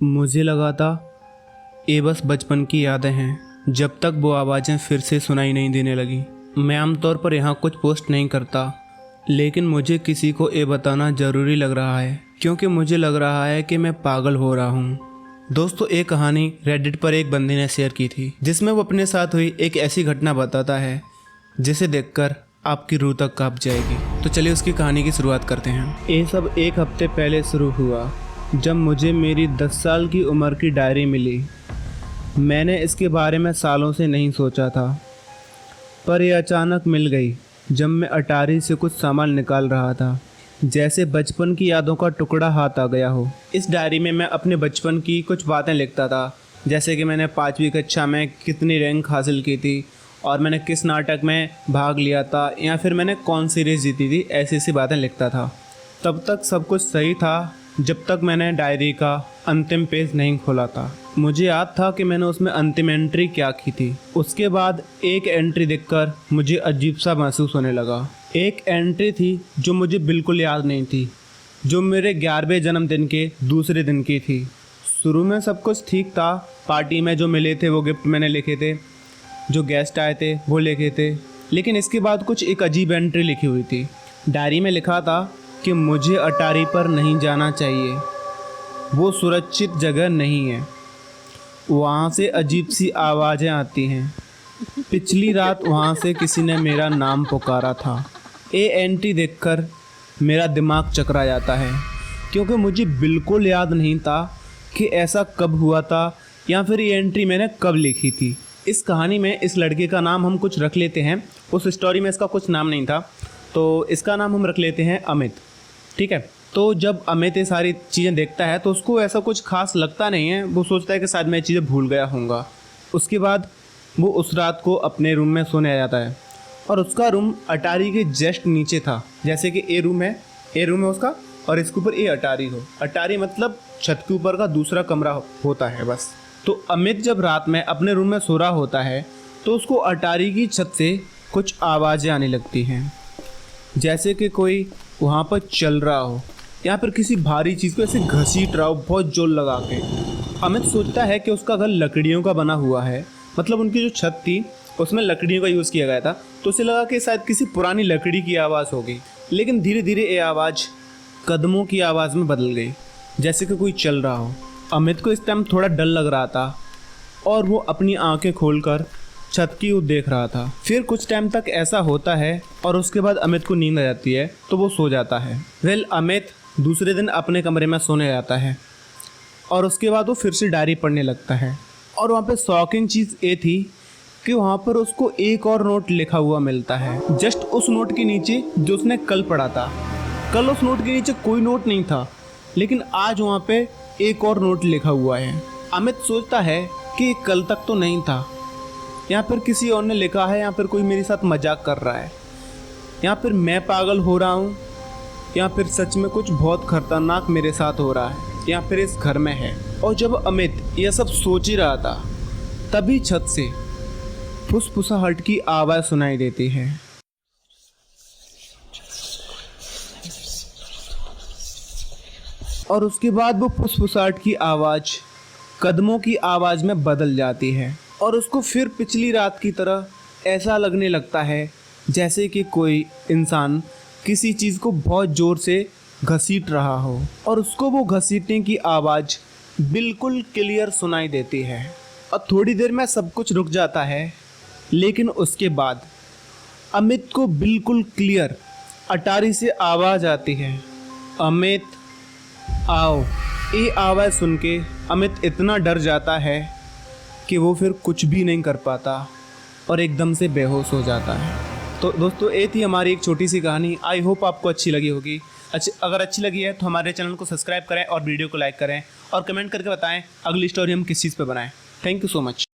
मुझे लगा था ये बस बचपन की यादें हैं, जब तक वो आवाज़ें फिर से सुनाई नहीं देने लगी। मैं आमतौर पर यहाँ कुछ पोस्ट नहीं करता, लेकिन मुझे किसी को ये बताना ज़रूरी लग रहा है, क्योंकि मुझे लग रहा है कि मैं पागल हो रहा हूँ। दोस्तों, एक कहानी रेडिट पर एक बंदे ने शेयर की थी, जिसमें वो अपने साथ हुई एक ऐसी घटना बताता है जिसे देखकर आपकी रूह तक कांप जाएगी। तो चलिए उसकी कहानी की शुरुआत करते हैं। ये सब एक हफ्ते पहले शुरू हुआ, जब मुझे मेरी 10 साल की उम्र की डायरी मिली। मैंने इसके बारे में सालों से नहीं सोचा था, पर यह अचानक मिल गई जब मैं अटारी से कुछ सामान निकाल रहा था, जैसे बचपन की यादों का टुकड़ा हाथ आ गया हो। इस डायरी में मैं अपने बचपन की कुछ बातें लिखता था, जैसे कि मैंने 5वीं कक्षा में कितनी रैंक हासिल की थी, और मैंने किस नाटक में भाग लिया था, या फिर मैंने कौन सी रेस जीती थी। ऐसी ऐसी बातें लिखता था। तब तक सब कुछ सही था, जब तक मैंने डायरी का अंतिम पेज नहीं खोला था। मुझे याद था कि मैंने उसमें अंतिम एंट्री क्या की थी। उसके बाद एक एंट्री देखकर मुझे अजीब सा महसूस होने लगा। एक एंट्री थी जो मुझे बिल्कुल याद नहीं थी, जो मेरे 11वें जन्मदिन के दूसरे दिन की थी। शुरू में सब कुछ ठीक था। पार्टी में जो मिले थे वो गिफ्ट मैंने लिखे थे, जो गेस्ट आए थे वो लिखे थे। लेकिन इसके बाद कुछ एक अजीब एंट्री लिखी हुई थी। डायरी में लिखा था कि मुझे अटारी पर नहीं जाना चाहिए, वो सुरक्षित जगह नहीं है, वहाँ से अजीब सी आवाज़ें आती हैं। पिछली रात वहाँ से किसी ने मेरा नाम पुकारा था। ये एंट्री देखकर मेरा दिमाग चकरा जाता है, क्योंकि मुझे बिल्कुल याद नहीं था कि ऐसा कब हुआ था, या फिर ये एंट्री मैंने कब लिखी थी। इस कहानी में इस लड़के का नाम हम कुछ रख लेते हैं। उस स्टोरी में इसका कुछ नाम नहीं था, तो इसका नाम हम रख लेते हैं अमित। ठीक है। तो जब अमित ये सारी चीज़ें देखता है तो उसको ऐसा कुछ खास लगता नहीं है। वो सोचता है कि शायद मैं ये चीज़ें भूल गया होऊंगा। उसके बाद वो उस रात को अपने रूम में सोने आ जाता है, और उसका रूम अटारी के जस्ट नीचे था। जैसे कि ए रूम है उसका, और इसके ऊपर ए अटारी हो। अटारी मतलब छत के ऊपर का दूसरा कमरा होता है बस। तो अमित जब रात में अपने रूम में सो रहा होता है, तो उसको अटारी की छत से कुछ आवाज़ें आने लगती हैं, जैसे कि कोई वहाँ पर चल रहा हो, या फिर किसी भारी चीज़ को ऐसे घसीट रहा हो बहुत जोर लगा के। अमित सोचता है कि उसका घर लकड़ियों का बना हुआ है, मतलब उनकी जो छत थी उसमें लकड़ियों का यूज़ किया गया था। तो उसे लगा कि शायद किसी पुरानी लकड़ी की आवाज़ होगी। लेकिन धीरे धीरे ये आवाज़ कदमों की आवाज़ में बदल गई, जैसे कि कोई चल रहा हो। अमित को इस टाइम थोड़ा डर लग रहा था, और वो अपनी आंखें खोलकर छत की ओर देख रहा था। फिर कुछ टाइम तक ऐसा होता है, और उसके बाद अमित को नींद आ जाती है, तो वो सो जाता है। अमित दूसरे दिन अपने कमरे में सोने जाता है, और उसके बाद वो फिर से डायरी पढ़ने लगता है। और वहाँ पे शॉकिंग चीज़ ये थी कि वहाँ पर उसको एक और नोट लिखा हुआ मिलता है, जस्ट उस नोट के नीचे जो उसने कल पढ़ा था। कल उस नोट के नीचे कोई नोट नहीं था, लेकिन आज वहाँ पे एक और नोट लिखा हुआ है। अमित सोचता है कि कल तक तो नहीं था, या फिर किसी और ने लिखा है, या फिर कोई मेरे साथ मजाक कर रहा है, या फिर मैं पागल हो रहा हूँ, या फिर सच में कुछ बहुत खतरनाक मेरे साथ हो रहा है, या फिर इस घर में है। और जब अमित यह सब सोच ही रहा था, तभी छत से फुसफुसाहट की आवाज़ सुनाई देती है। और उसके बाद वो फुसफुसाहट की आवाज़ कदमों की आवाज़ में बदल जाती है, और उसको फिर पिछली रात की तरह ऐसा लगने लगता है जैसे कि कोई इंसान किसी चीज़ को बहुत ज़ोर से घसीट रहा हो, और उसको वो घसीटने की आवाज़ बिल्कुल क्लियर सुनाई देती है। और थोड़ी देर में सब कुछ रुक जाता है, लेकिन उसके बाद अमित को बिल्कुल क्लियर अटारी से आवाज़ आती है, अमित आओ। ये आवाज़ सुन के अमित इतना डर जाता है कि वो फिर कुछ भी नहीं कर पाता, और एकदम से बेहोश हो जाता है। तो दोस्तों, ये थी हमारी एक छोटी सी कहानी। आई होप आपको अच्छी लगी होगी। अगर अच्छी लगी है तो हमारे चैनल को सब्सक्राइब करें, और वीडियो को लाइक करें, और कमेंट करके बताएं अगली स्टोरी हम किस चीज़ पे बनाएं। Thank you so much.